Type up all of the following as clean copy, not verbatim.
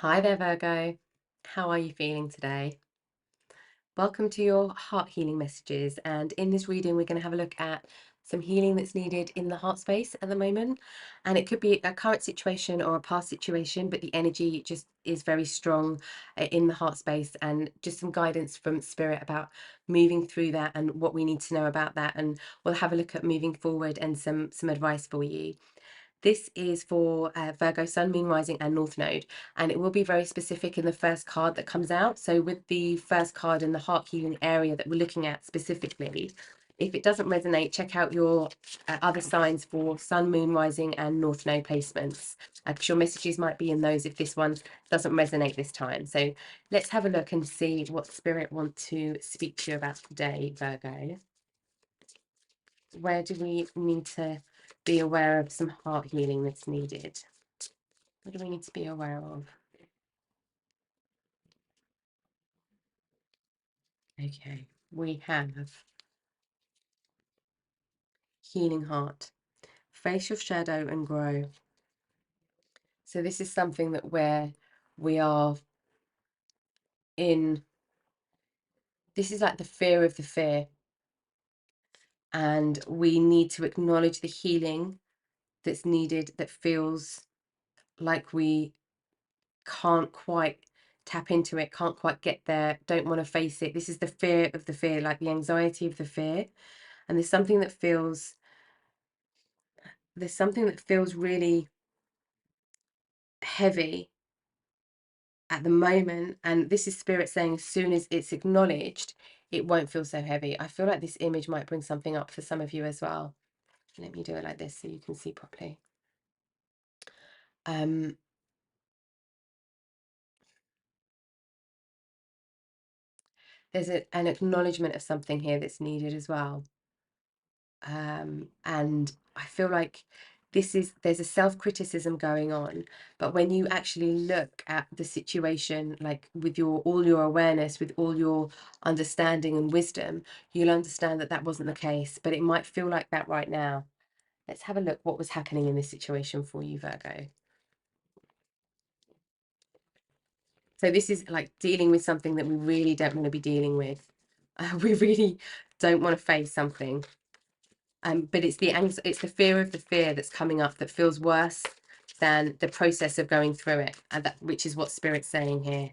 Hi there, Virgo. How are you feeling today? Welcome to your heart healing messages. And in this reading, we're going to have a look at some healing that's needed in the heart space at the moment. And it could be a current situation or a past situation, but the energy just is very strong in the heart space, and just some guidance from spirit about moving through that and what we need to know about that. And we'll have a look at moving forward and some advice for you. This is for Virgo Sun, Moon, Rising, and North Node, and it will be very specific in the first card that comes out. So with the first card in the heart healing area that we're looking at specifically, if it doesn't resonate, check out your other signs for Sun, Moon, Rising, and North Node placements. I'm sure messages might be in those if this one doesn't resonate this time. So let's have a look and see what Spirit want to speak to you about today, Virgo. Where do we need to be aware of some heart healing that's needed? What do we need to be aware of? Okay, we have healing heart. Face your shadow and grow. So this is something that where we are in, this is like the fear of the fear. And we need to acknowledge the healing that's needed, that feels like we can't quite tap into it, can't quite get there, don't want to face it. This is the fear of the fear, like the anxiety of the fear. And there's something that feels really heavy at the moment. And this is spirit saying as soon as it's acknowledged, it won't feel so heavy. I feel like this image might bring something up for some of you as well. Let me do it like this so you can see properly. There's an acknowledgement of something here that's needed as well. And I feel like there's a self-criticism going on, but when you actually look at the situation, like with all your awareness, with all your understanding and wisdom, you'll understand that that wasn't the case, but it might feel like that right now. Let's have a look what was happening in this situation for you, Virgo. So this is like dealing with something that we really don't want to be dealing with. We really don't want to face something. But it's the fear of the fear that's coming up that feels worse than the process of going through it, and which is what Spirit's saying here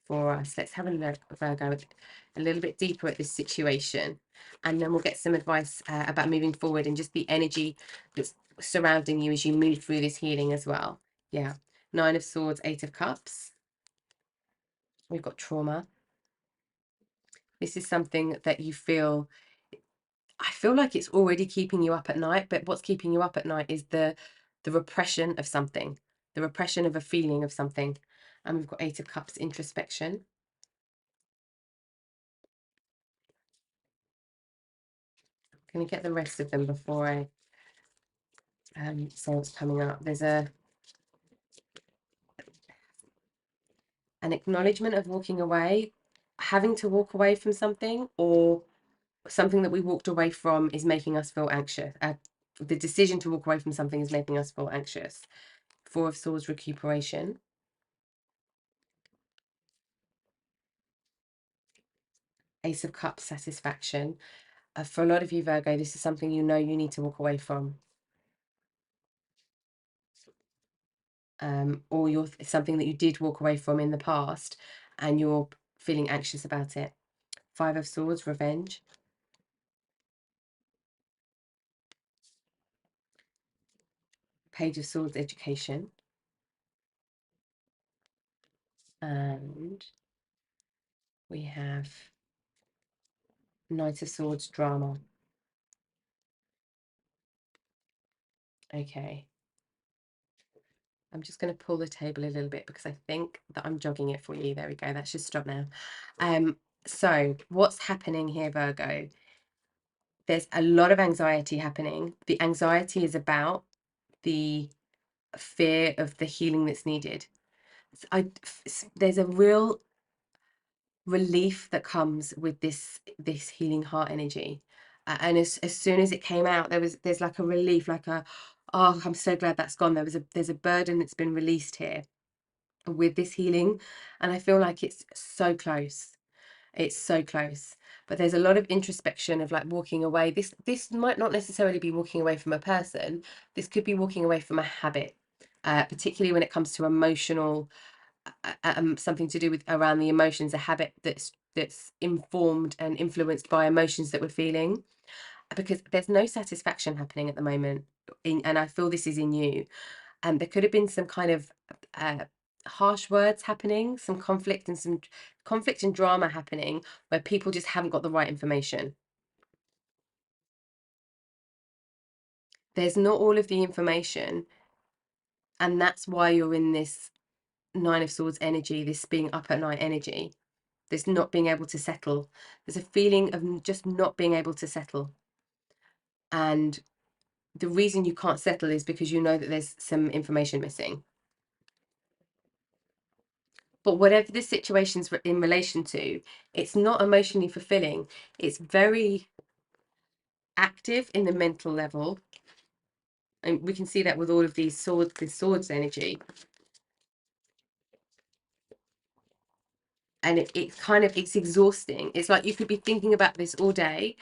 for us. Let's have a look, Virgo, a little bit deeper at this situation, and then we'll get some advice about moving forward and just the energy that's surrounding you as you move through this healing as well. Yeah, Nine of Swords, Eight of Cups. We've got trauma. This is something that you feel, I feel like it's already keeping you up at night, but what's keeping you up at night is the repression of something, the repression of a feeling of something. And we've got Eight of Cups, introspection. Can we get the rest of them before I say what's coming up? There's an acknowledgement of walking away, having to walk away from something, or something that we walked away from is making us feel anxious. The decision to walk away from something is making us feel anxious. Four of Swords, recuperation. Ace of Cups, satisfaction. For a lot of you, Virgo, this is something you know you need to walk away from. Or you're something that you did walk away from in the past and you're feeling anxious about it. Five of Swords, revenge. Page of Swords, education. And we have Knight of Swords, drama. Okay. I'm just going to pull the table a little bit because I think that I'm jogging it for you. There we go. That should stop now. So what's happening here, Virgo? There's a lot of anxiety happening. The anxiety is about the fear of the healing that's needed. There's a real relief that comes with this healing heart energy, and as soon as it came out, there's like a relief, like a, oh, I'm so glad that's gone. There's a burden that's been released here. with this healing, and I feel like it's so close. It's so close. But there's a lot of introspection of like walking away. This might not necessarily be walking away from a person. This could be walking away from a habit, particularly when it comes to emotional, something to do with around the emotions, a habit that's informed and influenced by emotions that we're feeling. Because there's no satisfaction happening at the moment, and I feel this is in you. And there could have been some kind of uh, harsh words happening, some conflict and drama happening where people just haven't got the right information. There's not all of the information, and that's why you're in this Nine of Swords energy, this being up at night energy, this not being able to settle. There's a feeling of just not being able to settle. And the reason you can't settle is because you know that there's some information missing. But whatever the situation's in relation to, it's not emotionally fulfilling. It's very active in the mental level. And we can see that with all of these swords, this swords energy. And it's exhausting. It's like you could be thinking about this all day,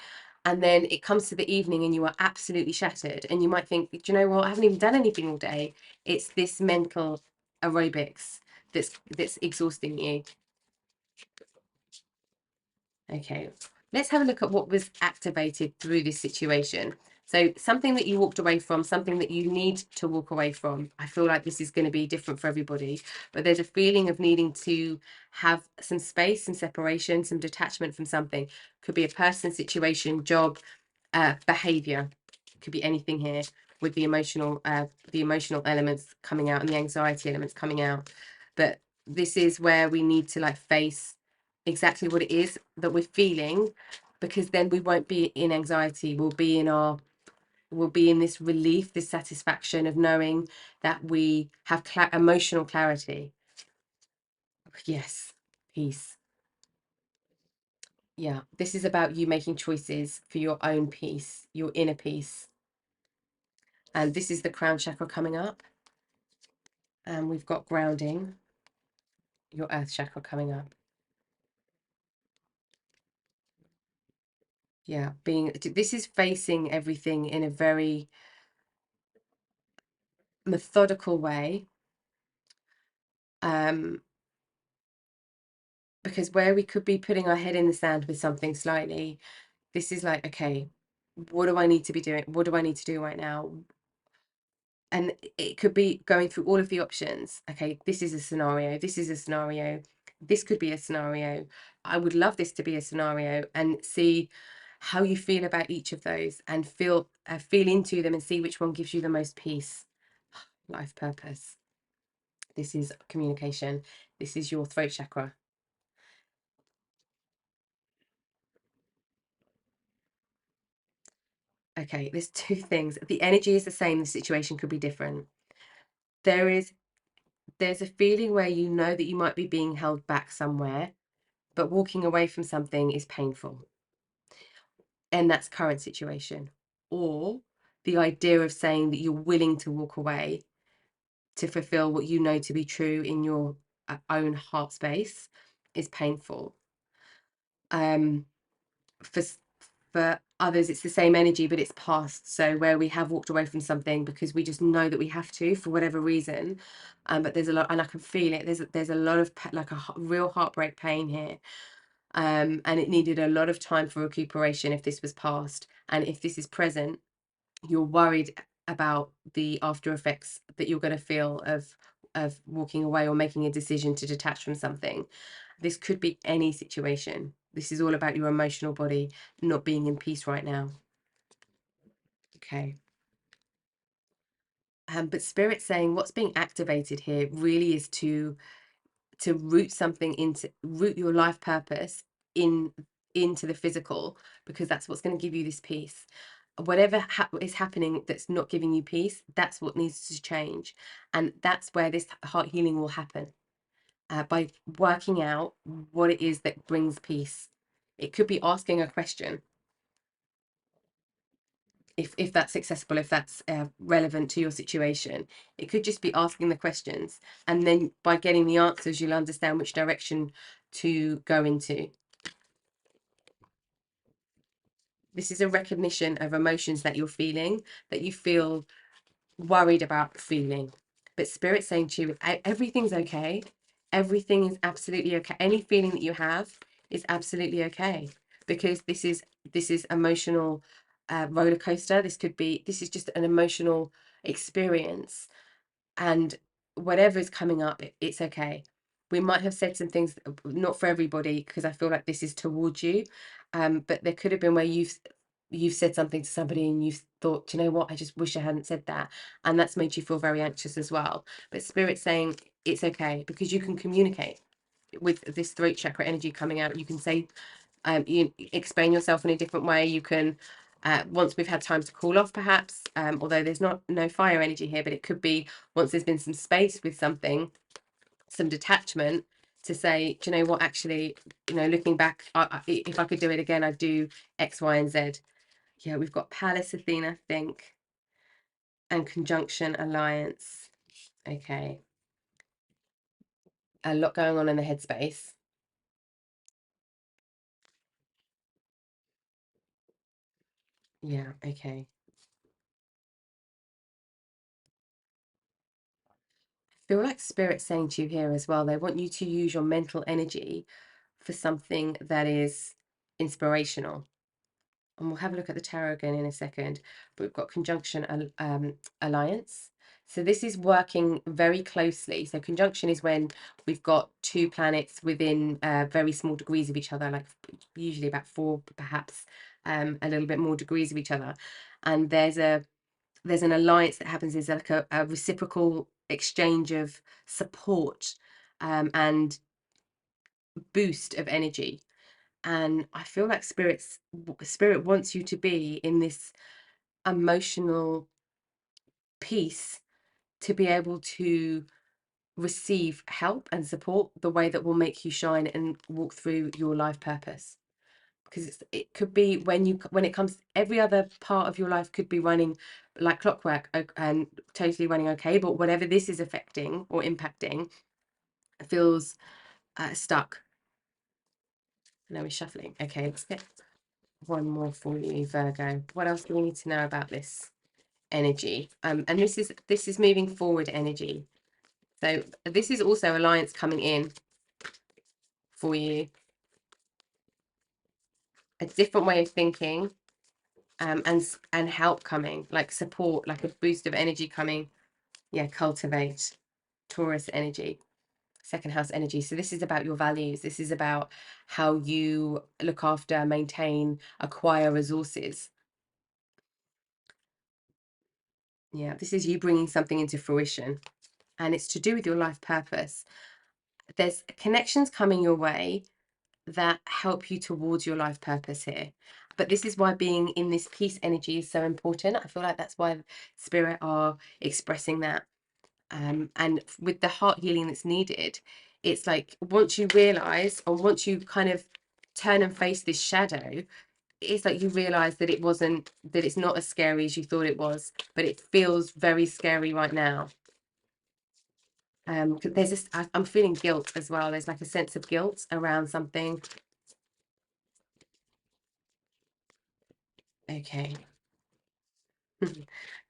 and then it comes to the evening and you are absolutely shattered. And you might think, do you know what? I haven't even done anything all day. It's this mental aerobics that's exhausting you. Okay, let's have a look at what was activated through this situation. So something that you walked away from, something that you need to walk away from. I feel like this is going to be different for everybody, but there's a feeling of needing to have some space, some separation, some detachment from something. Could be a person, situation, job, behavior. Could be anything here with the emotional elements coming out and the anxiety elements coming out. But this is where we need to like face exactly what it is that we're feeling, because then we won't be in anxiety. We'll be in this relief, this satisfaction of knowing that we have emotional clarity. Yes, peace. Yeah, this is about you making choices for your own peace, your inner peace. And this is the crown chakra coming up. And we've got grounding, your earth chakra coming up. Yeah, this is facing everything in a very methodical way. Because where we could be putting our head in the sand with something slightly, this is like, okay, what do I need to be doing? What do I need to do right now? And it could be going through all of the options. Okay, this is a scenario. This is a scenario. This could be a scenario. I would love this to be a scenario, and see how you feel about each of those, and feel into them and see which one gives you the most peace. Life purpose. This is communication. This is your throat chakra. Okay, there's two things. The energy is the same, the situation could be different. There's a feeling where you know that you might be being held back somewhere, but walking away from something is painful. And that's current situation. Or the idea of saying that you're willing to walk away to fulfill what you know to be true in your own heart space is painful. For others, it's the same energy, but it's past. So where we have walked away from something because we just know that we have to for whatever reason, but there's a lot, and I can feel it. There's a lot of like a real heartbreak pain here, and it needed a lot of time for recuperation if this was past. And if this is present, you're worried about the after effects that you're going to feel of walking away or making a decision to detach from something. This could be any situation. This is all about your emotional body not being in peace right now. Okay. But Spirit's saying what's being activated here really is to root your life purpose into the physical, because that's what's going to give you this peace. Whatever is happening that's not giving you peace, that's what needs to change. And that's where this heart healing will happen, by working out what it is that brings peace. It could be asking a question. if that's accessible, if that's relevant to your situation. It could just be asking the questions, and then by getting the answers, you'll understand which direction to go into. This is a recognition of emotions that you're feeling, that you feel worried about feeling. But Spirit's saying to you, everything's okay. Everything is absolutely okay. Any feeling that you have is absolutely okay, because this is emotional roller coaster. This is just an emotional experience, and whatever is coming up, it's okay. We might have said some things, not for everybody, because I feel like this is towards you, but there could have been where you've said something to somebody and you've thought, "Do you know what, I just wish I hadn't said that," and that's made you feel very anxious as well. But Spirit's saying it's okay, because you can communicate with this throat chakra energy coming out. You can say, you explain yourself in a different way. You can, once we've had time to cool off, perhaps, although there's no fire energy here, but it could be once there's been some space with something, some detachment, to say, do you know what, actually, looking back, if I could do it again, I'd do X, Y, and Z. Yeah, we've got Palace, Athena, think, and conjunction, alliance. Okay. A lot going on in the headspace. Yeah, okay. I feel like Spirit's saying to you here as well, they want you to use your mental energy for something that is inspirational. And we'll have a look at the tarot again in a second. But we've got conjunction, alliance. So this is working very closely. So conjunction is when we've got two planets within very small degrees of each other, like usually about 4, perhaps a little bit more degrees of each other. And there's an alliance that happens, is like a reciprocal exchange of support and boost of energy. And I feel like spirit wants you to be in this emotional peace, to be able to receive help and support the way that will make you shine and walk through your life purpose. Because it could be when it comes, every other part of your life could be running like clockwork and totally running okay, but whatever this is affecting or impacting feels stuck. Now we're shuffling. Okay, let's get one more for you, Virgo. What else do we need to know about this energy? And this is moving forward energy. So this is also alliance coming in for you, a different way of thinking, and help coming, like support, like a boost of energy coming. Yeah, cultivate, Taurus energy, second house energy. So this is about your values. This is about how you look after, maintain, acquire resources. Yeah, this is you bringing something into fruition, and it's to do with your life purpose. There's connections coming your way that help you towards your life purpose here. But this is why being in this peace energy is so important. I feel like that's why Spirit are expressing that. And with the heart healing that's needed, it's like once you realize, or once you kind of turn and face this shadow, it's like you realize that it's not as scary as you thought it was, but it feels very scary right now. 'Cause there's this, I'm feeling guilt as well. There's like a sense of guilt around something. Okay.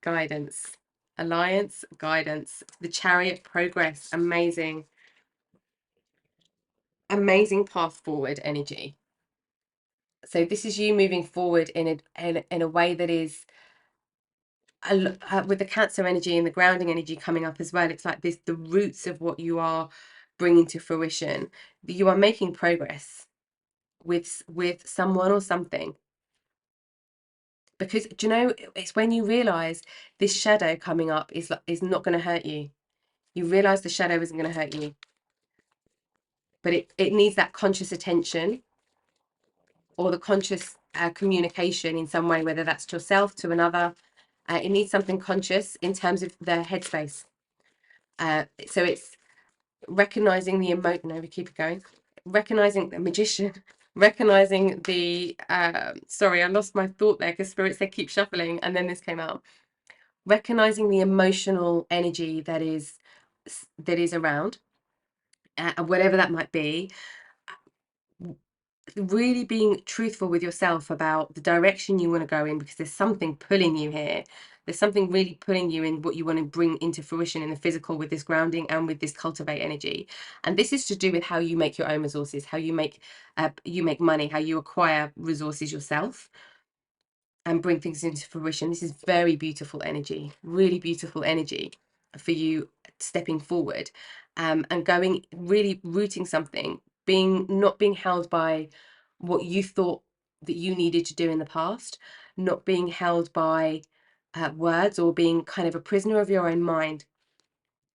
Guidance, alliance, guidance, the Chariot, progress, amazing path forward energy. So this is you moving forward in a way that is with the Cancer energy and the grounding energy coming up as well. It's like this, the roots of what you are bringing to fruition. You are making progress with someone or something. Because do you know, it's when you realize this shadow coming up is not going to hurt you. You realize the shadow isn't going to hurt you, but it needs that conscious attention, or the conscious communication in some way, whether that's to yourself, to another. It needs something conscious in terms of the headspace. So it's recognizing the emotion. No, we keep it going. Recognizing the Magician. recognizing the sorry, I lost my thought there because Spirit said keep shuffling, and then this came out. Recognizing the emotional energy that is around, whatever that might be. Really being truthful with yourself about the direction you want to go in, because there's something pulling you here. There's something really pulling you in what you want to bring into fruition in the physical with this grounding and with this cultivate energy. And this is to do with how you make your own resources, how you make money, how you acquire resources yourself and bring things into fruition. This is very beautiful energy, really beautiful energy for you stepping forward, and going, really rooting something, not being held by what you thought that you needed to do in the past, not being held by words, or being kind of a prisoner of your own mind.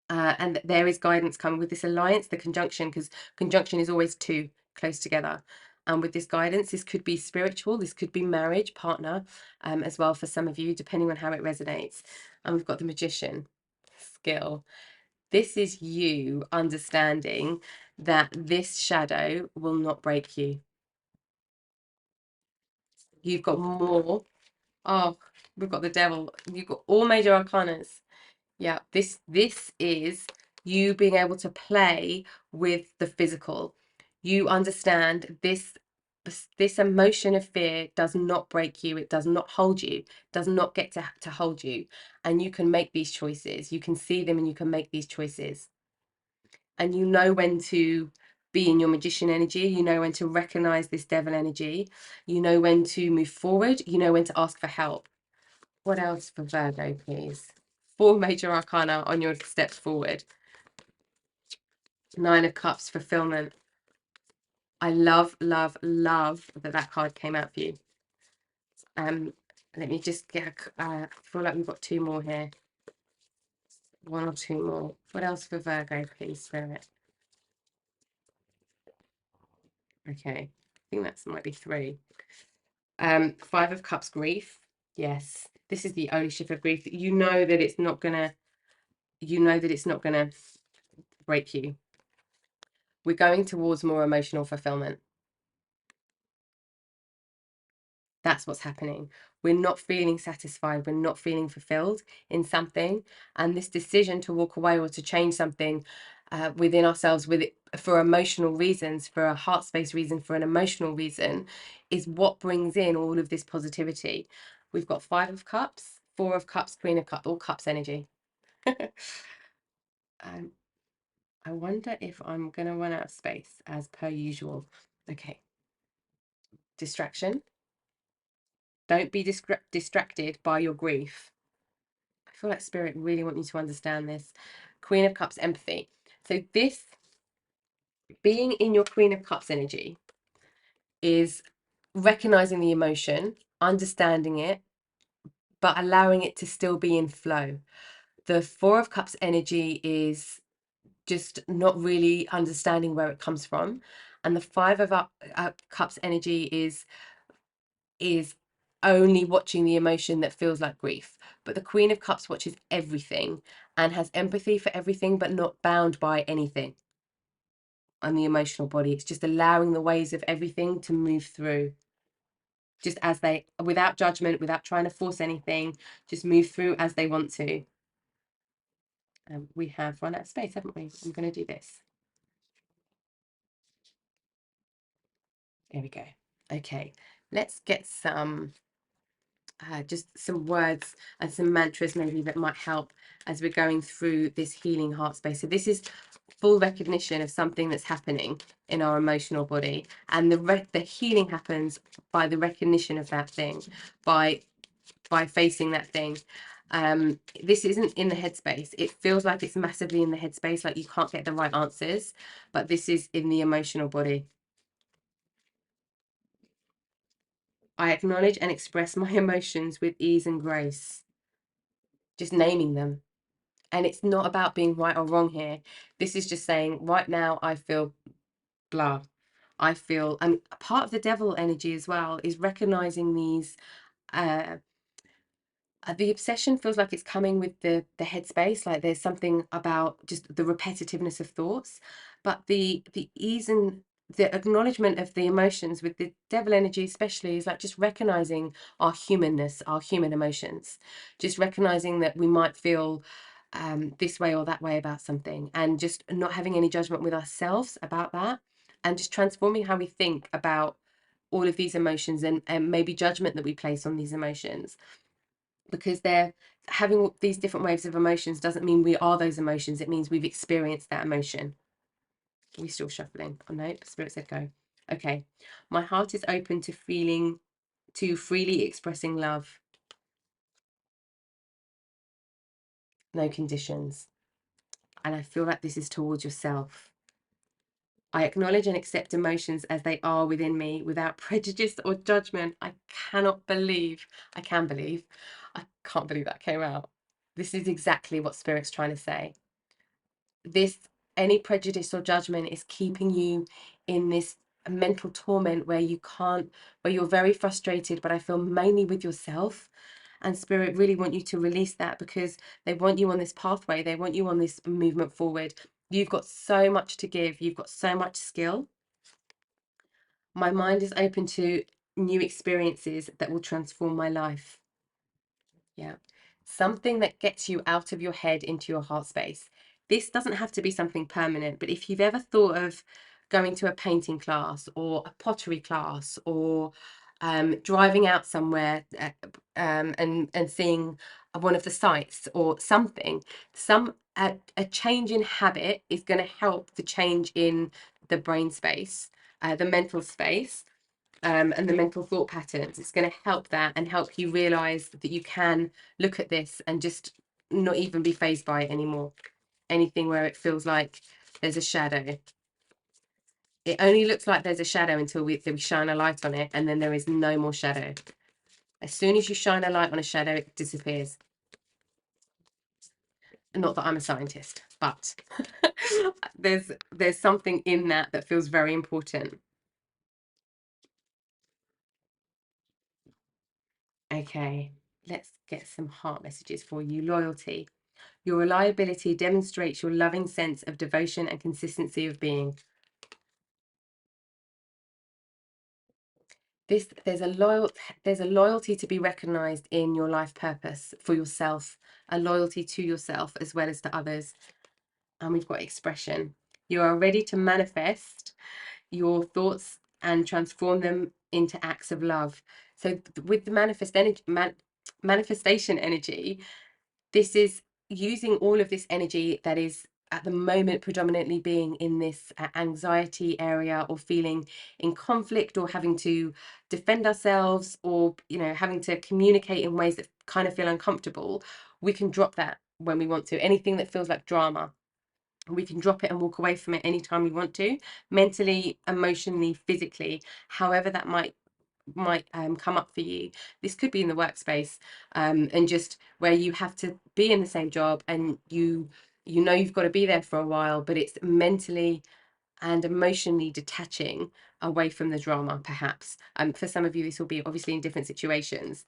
And there is guidance coming with this alliance, the conjunction, because conjunction is always two close together. And with this guidance, this could be spiritual, this could be marriage, partner, as well for some of you, depending on how it resonates. And we've got the Magician skill. This is you understanding that this shadow will not break you. You've got more. Oh, we've got the Devil. You've got all major arcanas. Yeah, this is you being able to play with the physical. You understand this emotion of fear does not break you. It does not hold you. Does not get to hold you. And you can make these choices. You can see them and you can make these choices. And you know when to be in your Magician energy. You know when to recognize this Devil energy. You know when to move forward. You know when to ask for help. What else for Virgo, please? 4 major arcana on your steps forward. 9 of Cups, fulfillment. I love, love, love that card came out for you. Let me just get, I feel like we've got 2 more here. 1 or 2 more. What else for Virgo, please, Spirit? Okay, I think that might be 3. 5 of Cups, grief. Yes, this is the ownership of grief. You know that it's not gonna, break you. We're going towards more emotional fulfillment. That's what's happening. We're not feeling satisfied. We're not feeling fulfilled in something. And this decision to walk away or to change something within ourselves for emotional reasons, for a heart space reason, for an emotional reason, is what brings in all of this positivity. We've got 5 of Cups, 4 of Cups, Queen of Cups, all Cups energy. I wonder if I'm going to run out of space as per usual. Okay. Distraction. Don't be distracted by your grief. I feel like Spirit really want you to understand this. Queen of Cups, empathy. So this, being in your Queen of Cups energy, is recognizing the emotion, understanding it, but allowing it to still be in flow. The 4 of Cups energy is just not really understanding where it comes from. And the 5 of Cups energy is only watching the emotion that feels like grief. But the Queen of Cups watches everything and has empathy for everything, but not bound by anything on the emotional body. It's just allowing the ways of everything to move through, just as they, without judgment, without trying to force anything, just move through as they want to. We have run out of space, haven't we? I'm going to do this. There we go. Okay, let's get some just some words and some mantras maybe that might help as we're going through this healing heart space. So this is full recognition of something that's happening in our emotional body, and the healing happens by the recognition of that thing, by facing that thing. This isn't in the headspace. It feels like it's massively in the headspace, like you can't get the right answers, but this is in the emotional body. I acknowledge and express my emotions with ease and grace. Just naming them. And it's not about being right or wrong here. This is just saying, right now, I feel blah. I feel, and part of the Devil energy as well is recognizing these. The obsession feels like it's coming with the headspace, like there's something about just the repetitiveness of thoughts, but the ease and the acknowledgement of the emotions with the devil energy especially is like just recognizing our humanness, our human emotions, just recognizing that we might feel this way or that way about something, and just not having any judgment with ourselves about that, and just transforming how we think about all of these emotions, and maybe judgment that we place on these emotions, because they're having these different waves of emotions doesn't mean we are those emotions. It means we've experienced that emotion. We're still shuffling. Oh no, Spirit said go. Okay. My heart is open to freely expressing love. No conditions. And I feel like this is towards yourself. I acknowledge and accept emotions as they are within me without prejudice or judgment. I can believe I can't believe that came out. This is exactly what Spirit's trying to say. This, any prejudice or judgment is keeping you in this mental torment where you can't, where you're very frustrated, but I feel mainly with yourself. And Spirit really want you to release that, because they want you on this pathway. They want you on this movement forward. You've got so much to give. You've got so much skill. My mind is open to new experiences that will transform my life. Yeah. Something that gets you out of your head into your heart space. This doesn't have to be something permanent, but if you've ever thought of going to a painting class or a pottery class, or driving out somewhere and seeing one of the sites or something, a change in habit is going to help the change in the brain space, the mental space, and the mental thought patterns. It's going to help that and help you realize that you can look at this and just not even be fazed by it anymore. Anything where it feels like there's a shadow. It only looks like there's a shadow until we shine a light on it, and then there is no more shadow. As soon as you shine a light on a shadow, it disappears. Not that I'm a scientist, but there's something in that feels very important. Okay, let's get some heart messages for you. Loyalty. Your reliability demonstrates your loving sense of devotion and consistency of being. There's a loyalty to be recognized in your life purpose for yourself, a loyalty to yourself as well as to others. And we've got expression. You are ready to manifest your thoughts and transform them into acts of love. So with the manifestation energy, this is using all of this energy that is at the moment predominantly being in this anxiety area, or feeling in conflict, or having to defend ourselves, or having to communicate in ways that kind of feel uncomfortable. We can drop that when we want to. Anything that feels like drama, we can drop it and walk away from it anytime we want to, mentally, emotionally, physically, however that might come up for you. This could be in the workspace, and just where you have to be in the same job, and you've got to be there for a while, but it's mentally and emotionally detaching away from the drama, perhaps. For some of you, this will be obviously in different situations,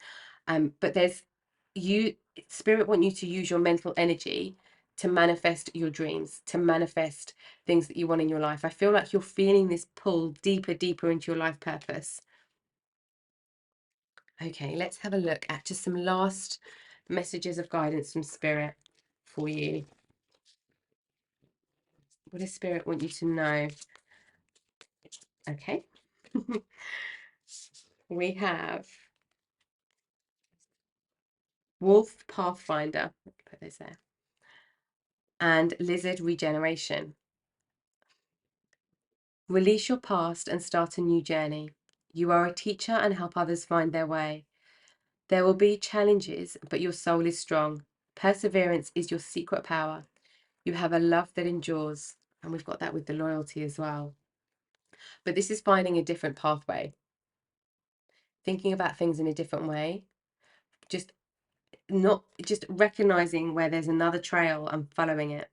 but Spirit want you to use your mental energy to manifest your dreams, to manifest things that you want in your life. I feel like you're feeling this pull deeper into your life purpose. Okay, let's have a look at just some last messages of guidance from Spirit for you. What does Spirit want you to know? Okay. We have Wolf Pathfinder. Let me put those there. And Lizard Regeneration. Release your past and start a new journey. You are a teacher and help others find their way. There will be challenges, but your soul is strong. Perseverance is your secret power. You have a love that endures. And we've got that with the loyalty as well. But this is finding a different pathway, thinking about things in a different way, just not just recognizing where there's another trail and following it.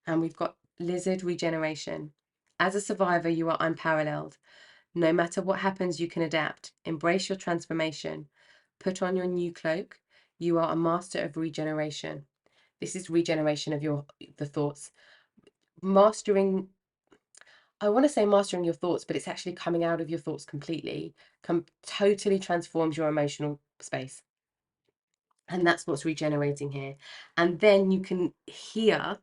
And we've got Lizard Regeneration. As a survivor, you are unparalleled. No matter what happens, you can adapt. Embrace your transformation. Put on your new cloak. You are a master of regeneration. This is regeneration of the thoughts. mastering, I want to say mastering your thoughts, but it's actually coming out of your thoughts completely, totally transforms your emotional space. And that's what's regenerating here. And then you can hear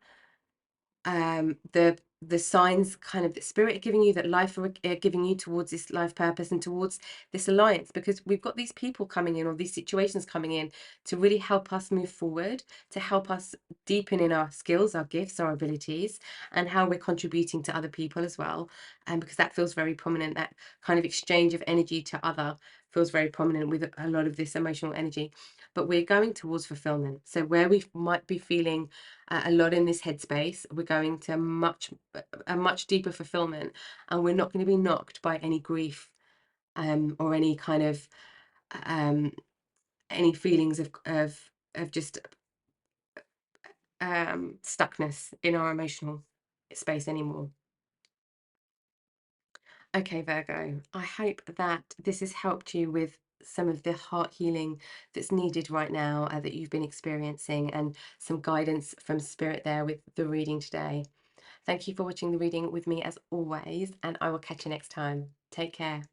the signs kind of that spirit are giving you, that life are giving you towards this life purpose and towards this alliance, because we've got these people coming in, or these situations coming in, to really help us move forward, to help us deepen in our skills, our gifts, our abilities, and how we're contributing to other people as well. And because that feels very prominent, that kind of exchange of energy to other feels very prominent with a lot of this emotional energy. But we're going towards fulfillment. So where we might be feeling a lot in this headspace, we're going to a much deeper fulfillment, and we're not going to be knocked by any grief, or any kind of um, any feelings of just stuckness in our emotional space anymore. Okay, Virgo, I hope that this has helped you with some of the heart healing that's needed right now, that you've been experiencing, and some guidance from spirit there with the reading today. Thank you for watching the reading with me as always, and I will catch you next time. Take care.